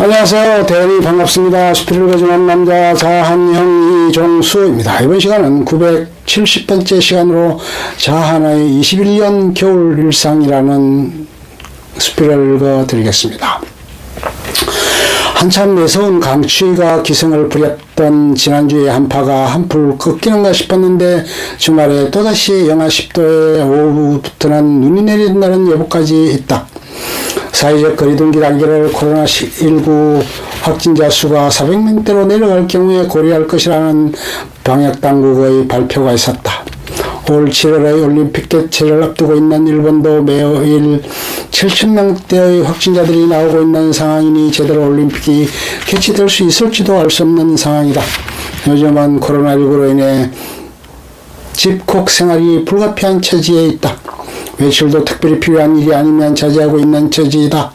안녕하세요. 대단히 반갑습니다. 스피드를 거듭한 남자 자한형 이종수입니다. 이번 시간은 970번째 시간으로 자한의 21년 겨울 일상이라는 스피드를 읽어드리겠습니다. 한참 매서운 강추위가 기승을 부렸던 지난주에 한파가 한풀 꺾이는가 싶었는데 주말에 또다시 영하 10도에 오후부터는 눈이 내린다는 예보까지 있다. 사회적 거리두기 단계를 코로나19 확진자 수가 400명대로 내려갈 경우에 고려할 것이라는 방역당국의 발표가 있었다. 올 7월의 올림픽 개최를 앞두고 있는 일본도 매일 7,000명대의 확진자들이 나오고 있는 상황이니 제대로 올림픽이 개최될 수 있을지도 알 수 없는 상황이다. 요즘은 코로나19로 인해 집콕 생활이 불가피한 처지에 있다. 외출도 특별히 필요한 일이 아니면 자제하고 있는 처지이다.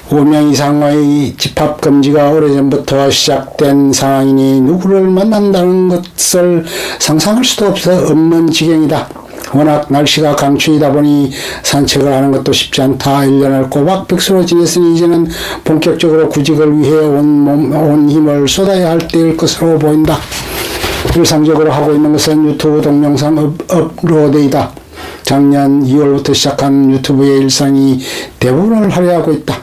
5명 이상의 집합금지가 오래전부터 시작된 상황이니 누구를 만난다는 것을 상상할 수도 없는 지경이다. 워낙 날씨가 강추위다 보니 산책을 하는 것도 쉽지 않다. 1년을 꼬박 백수로 지냈으니 이제는 본격적으로 구직을 위해 온 힘을 쏟아야 할 때일 것으로 보인다. 일상적으로 하고 있는 것은 유튜브 동영상 업로드이다. 작년 2월부터 시작한 유튜브의 일상이 대부분을 할애하고 있다.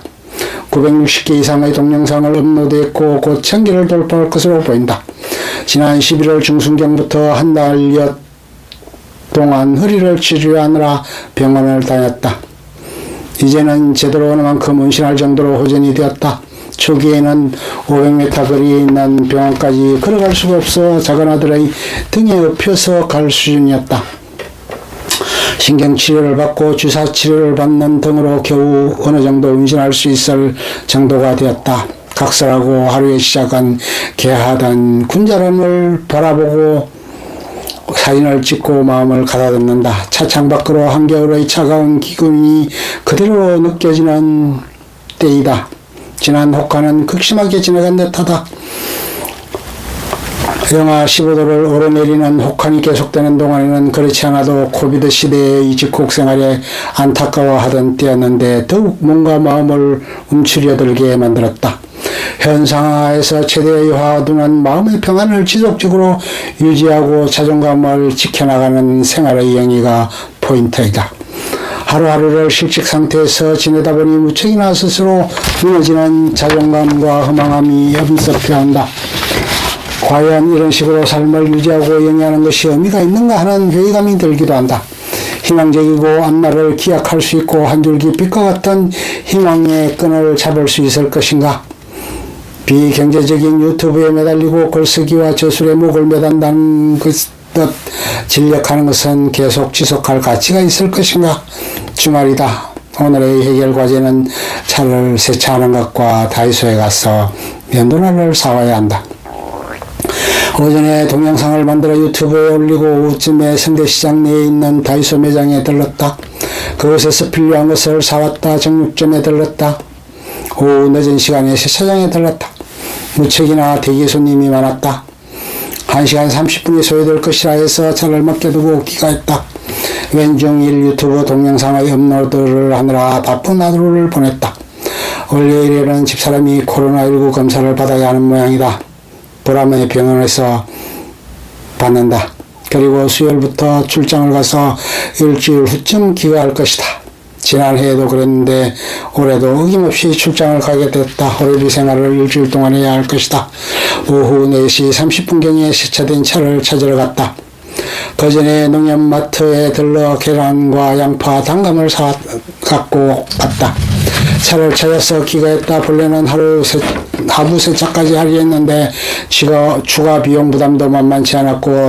960개 이상의 동영상을 업로드했고 곧 1000개를 돌파할 것으로 보인다. 지난 11월 중순경부터 한 달여 동안 허리를 치료하느라 병원을 다녔다. 이제는 제대로 오는 만큼 운신할 정도로 호전이 되었다. 초기에는 500m 거리에 있는 병원까지 걸어갈 수가 없어 작은 아들의 등에 업혀서 갈 수준이었다. 신경치료를 받고 주사치료를 받는 등으로 겨우 어느 정도 운신할 수 있을 정도가 되었다. 각설하고 하루에 시작한 개하던 군자론을 바라보고 사진을 찍고 마음을 가다듬는다. 차창 밖으로 한겨울의 차가운 기운이 그대로 느껴지는 때이다. 지난 혹한은 극심하게 지나간 듯하다. 영하 15도를 오르내리는 혹한이 계속되는 동안에는 그렇지 않아도 코비드 시대의 집콕 생활에 안타까워하던 때였는데 더욱 뭔가 마음을 움츠려들게 만들었다. 현 상황에서 최대의 화두는 마음의 평안을 지속적으로 유지하고 자존감을 지켜나가는 생활의 영위가 포인트이다. 하루하루를 실직 상태에서 지내다 보니 무척이나 스스로 무너지는 자존감과 허망함이 엄습해 온다. 과연 이런 식으로 삶을 유지하고 영위하는 것이 의미가 있는가 하는 회의감이 들기도 한다. 희망적이고 앞날을 기약할 수 있고 한 줄기 빛과 같은 희망의 끈을 잡을 수 있을 것인가? 비경제적인 유튜브에 매달리고 글쓰기와 저술에 목을 매단다는 듯 진력하는 것은 계속 지속할 가치가 있을 것인가? 주말이다. 오늘의 해결 과제는 차를 세차하는 것과 다이소에 가서 면도날을 사와야 한다. 오전에 동영상을 만들어 유튜브에 올리고 오후쯤에 성대시장 내에 있는 다이소 매장에 들렀다. 그곳에서 필요한 것을 사왔다. 정육점에 들렀다. 오후 늦은 시간에 세차장에 들렀다. 무척이나 대기 손님이 많았다. 1시간 30분이 소요될 것이라 해서 차를 맡겨두고 귀가했다. 왼종일 유튜브 동영상의 업로드를 하느라 바쁜 하루를 보냈다. 월요일에는 집사람이 코로나19 검사를 받아야 하는 모양이다. 보라매 병원에서 받는다. 그리고 수요일부터 출장을 가서 일주일 후쯤 귀가할 것이다. 지난해에도 그랬는데 올해도 어김없이 출장을 가게 됐다. 호레비 생활을 일주일 동안 해야 할 것이다. 오후 4시 30분경에 세차된 차를 찾으러 갔다. 그 전에 농협마트에 들러 계란과 양파, 단감을 갖고 갔다. 차를 찾아서 귀가했다. 본래는 하부 세차까지 하려 했는데 추가 비용 부담도 만만치 않았고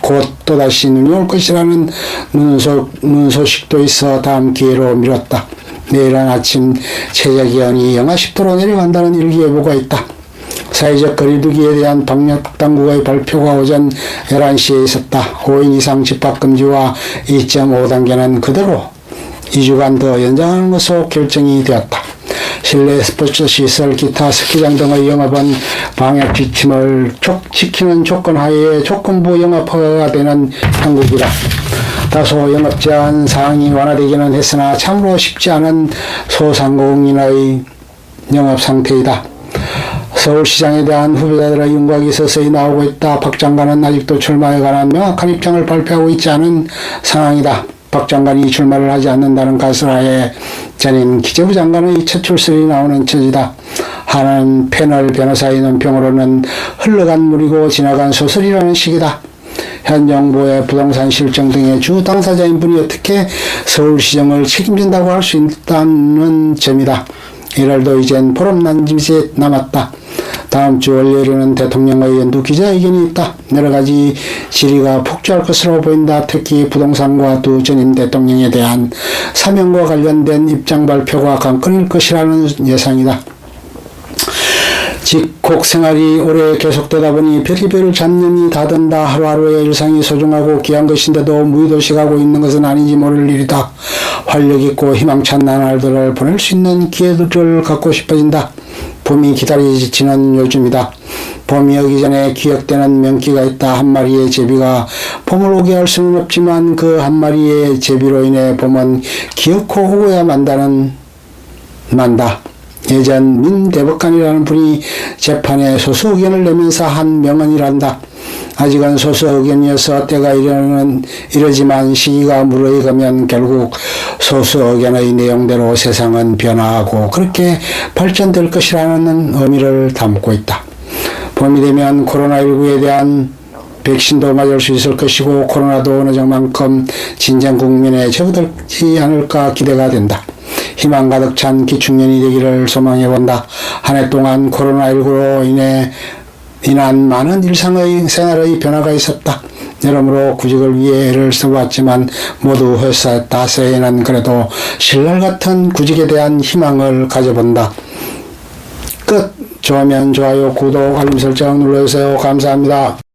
곧 또다시 눈이 올 것이라는 눈 소식도 있어 다음 기회로 미뤘다. 내일은 아침 최저기온이 영하 10도로 내려간다는 일기예보가 있다. 사회적 거리두기에 대한 방역당국의 발표가 오전 11시에 있었다. 5인 이상 집합금지와 2.5단계는 그대로 2주간 더 연장하는 것으로 결정이 되었다. 실내 스포츠 시설, 기타 스키장 등의 영업은 방역 지침을 지키는 조건 하에 조건부 영업 허가가 되는 한국이다. 다소 영업 제한 사항이 완화되기는 했으나 참으로 쉽지 않은 소상공인의 영업 상태이다. 서울시장에 대한 후보자들의 윤곽이 서서히 나오고 있다. 박 장관은 아직도 출마에 관한 명확한 입장을 발표하고 있지 않은 상황이다. 박 장관이 출마를 하지 않는다는 가설하에 전임 기재부 장관의 첫 출설이 나오는 처지다. 하나는 패널 변호사의 논평으로는 흘러간 물이고 지나간 소설이라는 식이다. 현 정부의 부동산 실정 등의 주 당사자인 분이 어떻게 서울시정을 책임진다고 할 수 있다는 점이다. 이럴도 이젠 보름난 짓이 남았다. 다음 주 월요일에는 대통령의 연두 기자회견이 있다. 여러 가지 질의가 폭주할 것으로 보인다. 특히 부동산과 두 전임 대통령에 대한 사명과 관련된 입장 발표가 관건일 것이라는 예상이다. 집콕 생활이 오래 계속되다 보니 별의별 잡념이 다 든다. 하루하루의 일상이 소중하고 귀한 것인데도 무의도식하고 있는 것은 아닌지 모를 일이다. 활력있고 희망찬 나날들을 보낼 수 있는 기회들을 갖고 싶어진다. 봄이 기다려지는 요즘이다. 봄이 오기 전에 기억되는 명기가 있다. 한 마리의 제비가 봄을 오게 할 수는 없지만 그 한 마리의 제비로 인해 봄은 기어코 오고야 만다. 예전 민 대법관이라는 분이 재판에 소수 의견을 내면서 한 명언이란다. 아직은 소수 의견이어서 때가 이러지만 시기가 무르익으면 결국 소수 의견의 내용대로 세상은 변화하고 그렇게 발전될 것이라는 의미를 담고 있다. 봄이 되면 코로나19에 대한 백신도 맞을 수 있을 것이고 코로나도 어느 정도만큼 진정 국민에 접어들지 않을까 기대가 된다. 희망 가득 찬 기축년이 되기를 소망해본다. 한 해 동안 코로나19로 인한 많은 생활의 변화가 있었다. 여러모로 구직을 위해 애를 써왔지만 모두 회사했다. 새해에는 그래도 신랄 같은 구직에 대한 희망을 가져본다. 끝. 좋으면 좋아요, 구독, 알림 설정 눌러주세요. 감사합니다.